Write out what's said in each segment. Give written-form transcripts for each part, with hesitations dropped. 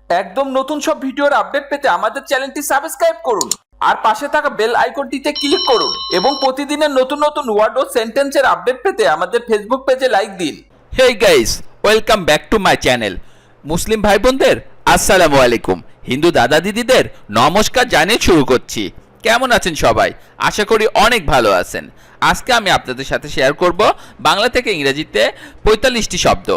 একদম নতুন সব ভিডিওর আপডেট পেতে আমাদের চ্যানেলটি সাবস্ক্রাইব করুন আর পাশে থাকা বেল আইকনটিতে ক্লিক করুন এবং প্রতিদিনের নতুন নতুন ওয়ার্ড ও সেন্টেন্সের আপডেট পেতে আমাদের ফেসবুক পেজে লাইক দিন। Hey guys, welcome back to my channel. মুসলিম ভাই বোনদের আসসালামু আলাইকুম, হিন্দু দাদা দিদিদের নমস্কার জানিয়ে শুরু করছি। কেমন আছেন সবাই? আশা করি অনেক ভালো আছেন। আজকে আমি আপনাদের সাথে শেয়ার করব বাংলা থেকে ইংরেজিতে ৪৫টি শব্দ।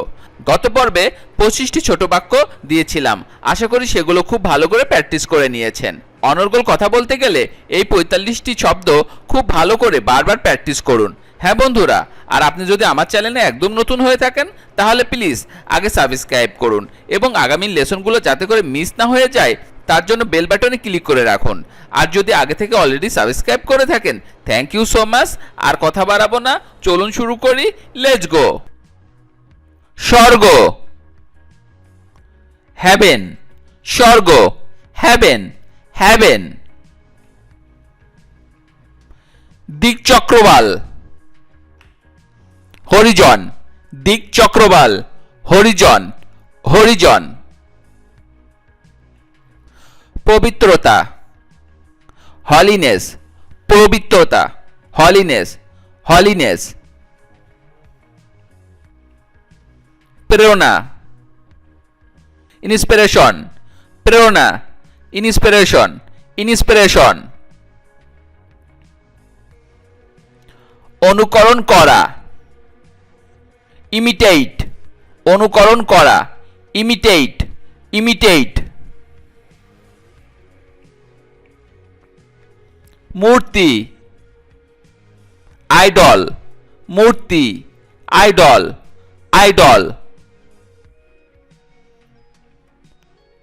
গত পর্বে ২৫টি ছোট বাক্য দিয়েছিলাম, আশা করি সেগুলো খুব ভালো করে প্র্যাকটিস করে নিয়েছেন। অনর্গল কথা বলতে গেলে এই ৪৫টি শব্দ খুব ভালো করে বারবার প্র্যাকটিস করুন। হ্যাঁ বন্ধুরা, আর আপনি যদি আমার চ্যানেলে একদম নতুন হয়ে থাকেন তাহলে প্লিজ আগে সাবস্ক্রাইব করুন এবং আগামী লেসনগুলো যাতে করে মিস না হয়ে যায় তার জন্য বেল বাটনে ক্লিক করে রাখুন। আর যদি আগে থেকে অলরেডি সাবস্ক্রাইব করে থাকেন, থ্যাংক ইউ সো মাচ। আর কথা বাড়াবো না, চলুন শুরু করি। Let's go. স্বর্গ, হ্যাভেন। স্বর্গ, হ্যাভেন, হ্যাভেন। দিকচক্রবাল, হরিজন। দিকচক্রবাল, হরিজন, হরিজন। পবিত্রতা, হলিনেস। পবিত্রতা, হলিনেস, হলিনেস। প্রেরণা, ইন্সপিরেশন। প্রেরণা, ইন্সপিরেশন, ইন্সপিরেশন। অনুকরণ করা, ইমিটেট। অনুকরণ করা, ইমিটেট, ইমিটেট। মূর্তি, আইডল। মূর্তি, আইডল, আইডল।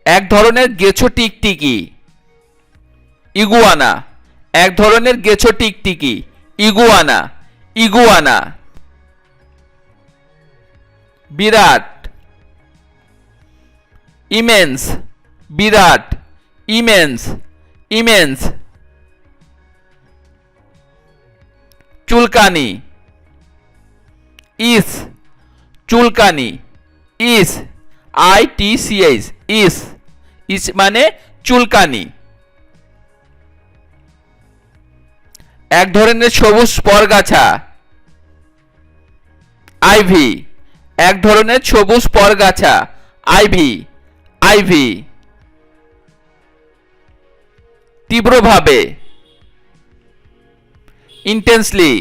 এক ধরনের গেছো টিকটিকি, ইগুয়ানা। এক ধরনের গেছো টিকটিকি, ইগুয়ানা, ইগুয়ানা। বিরাট, ইমেন্স। বিরাট, ইমেন্স, ইমেন্স। চুলকানি, ইস। চুলকানি, ইস। ITCH, ইস। ইস মানে চুলকানি। এক ধরনের সবুজ পরগাছা, আইভি। এক ধরনের সবুজ পরগাছা, আইভি, আইভি। তীব্রভাবে, ইন্টেন্সলি।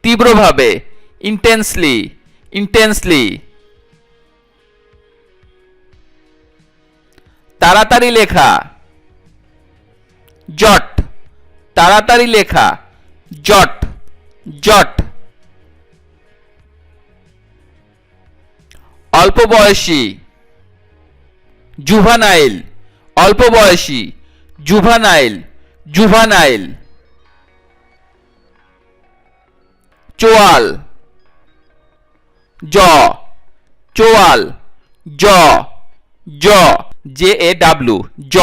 তীব্রভাবে, ইন্টেন্সলি, ইন্টেন্সলি। তাড়াতাড়ি লেখা, জট। তাড়াতাড়ি লেখা, জট, জট। অল্প বয়সী, জুভানাইল। অল্প বয়সী, জুভানাইল, জুভানাইল। চোয়াল, জ। চোয়াল, জ, জ। JAW, জ।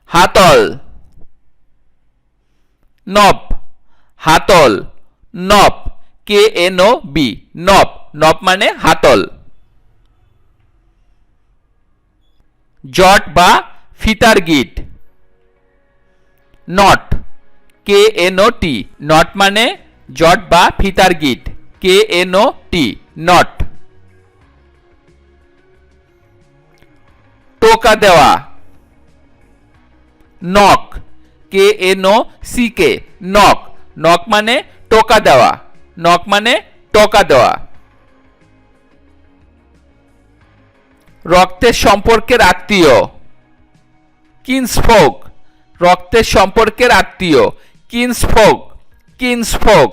হাতল, নব। হাতল, নব। KNOB, নব। নব মানে হাতল। জট বা ফিতার গিট, নট। KNOT, নট মানে জট বা ফিতার গিট। KNOT, not. টোকা দেওয়া, নক। KNOCK, knock. নক মানে টোকা দেওয়া। নক মানে টোকা দেওয়া। রক্তের সম্পর্কের আত্মীয়, কিন্সফোক। রক্তের সম্পর্কের আত্মীয়, কিন্সফোক, কিন্সফোক।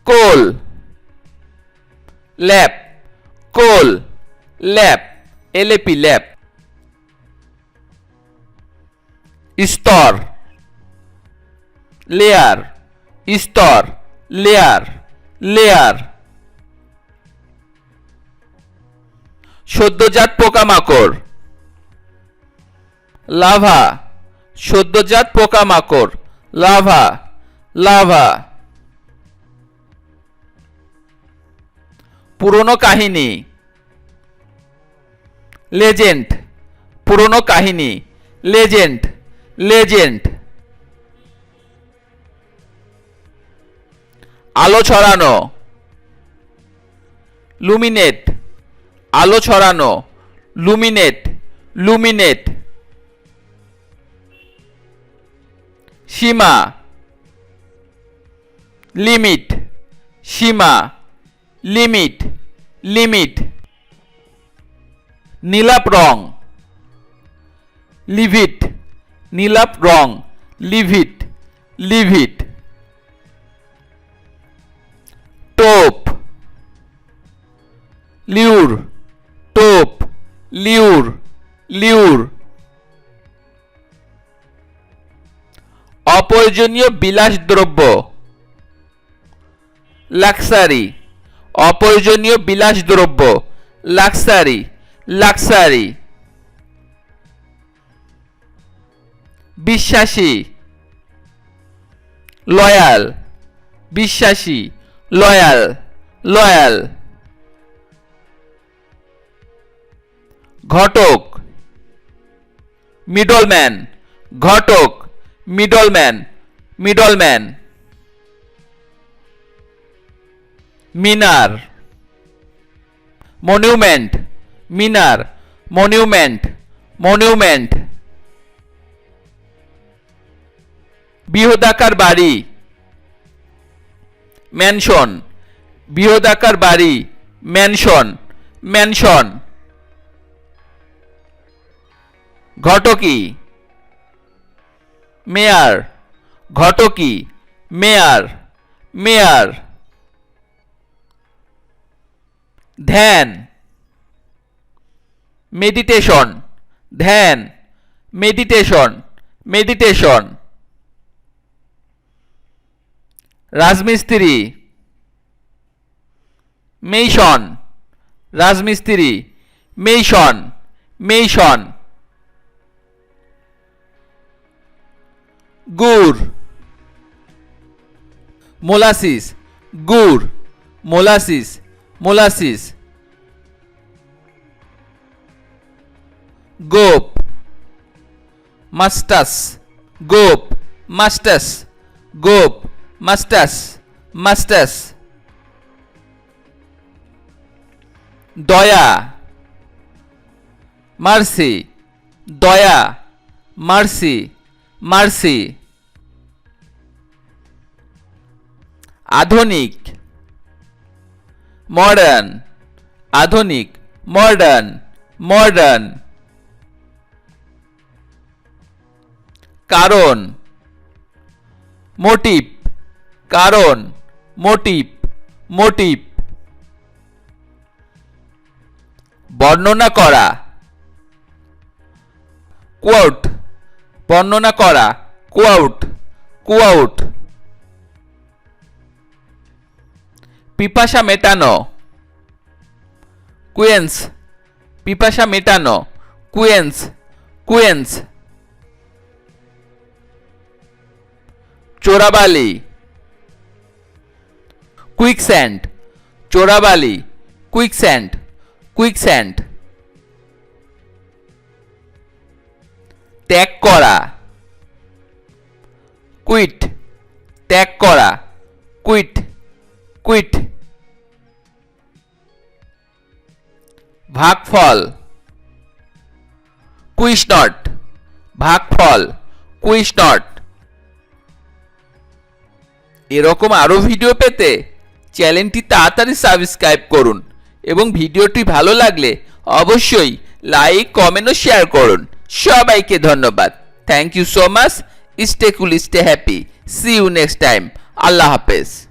কোল, ল্যাপ। কোল, ল্যাপ। LAP, ল্যাপ। স্তর, লেয়ার। স্তর, লেয়ার, লেয়ার। সদ্যজাত পোকামাকড়, লাভা। সদ্যজাত পোকামাকড়, লাভা, লাভা। পুরনো কাহিনী। লেজেন্ড, পুরনো কাহিনী। Legend, legend. আলো ছড়ানো। লুমিনেট, আলো ছড়ানো। Luminate, luminate. সীমা, লিমিট। সীমা, লিমিট, লিমিট। নীলাপ রং। লিভিট, নীলাপ রং। Livid, livid. টোপ, লিউর। টোপ, লিউর, লিউর। অপ্রয়োজনীয় বিলাসদ্রব্য। লাক্সারি, অপ্রয়োজনীয় বিলাসদ্রব্য। Luxury, luxury. বিশ্বাসী, লয়াল। বিশ্বাসী, লয়াল, লয়াল। ঘটক, মিডলম্যান। ঘটক, মিডলম্যান, মিডলম্যান। মিনার, মনিউমেন্ট। মিনার, মনিউমেন্ট, মনিউমেন্ট। বৃহদাকার বাড়ি। ম্যানশন, বৃহদাকার বাড়ি। Mansion, mansion. ঘটকি, মেয়ার। ঘটকি, মেয়ার, মেয়ার। ধ্যান, মেডিটেশন। ধ্যান, মেডিটেশন, মেডিটেশন। রাজমিস্ত্রি, মেইশন। রাজমিস্ত্রি, মেইশন, মেইশন। গুড়, মোলাসিস। গুড়, মোলাসিস, মোলাসিস। গোপ, মাস্টাস। গোপ, মাস্টাস। গোপ, মাস্টাস, মাস্টাস। দয়া, মার্সি। দয়া, মার্সি, মার্সি। আধুনিক, মডার্ন। আধুনিক, মডার্ন, মডার্ন। কারণ, মোটিভ। কারণ, মোটিভ, মোটিভ। বর্ণনা করা, কোয়াউট। বর্ণনা করা, কোয়াউট, কোয়াউট। পিপাসা মেটানো, কুয়েন্স। পিপাসা মেটানো, কুয়েন্স, কুয়েন্স। চোরাবালি, কুইকস্যান্ড। চোরাবালি, কুইকস্যান্ড, কুইকস্যান্ড। ত্যাগ করা, কুইট। ত্যাগ করা, কুইট, কুইট। ভাগফল, কুইশনট। ভাগফল, কুইশনট। এরকম আরো ভিডিও পেতে চ্যানেলটি তাড়াতাড়ি সাবস্ক্রাইব করুন এবং ভিডিওটি ভালো লাগলে অবশ্যই লাইক, কমেন্ট ও শেয়ার করুন। সবাইকে ধন্যবাদ। Thank you so much. Stay cool, stay happy. See you next time. আল্লাহ হাফেজ।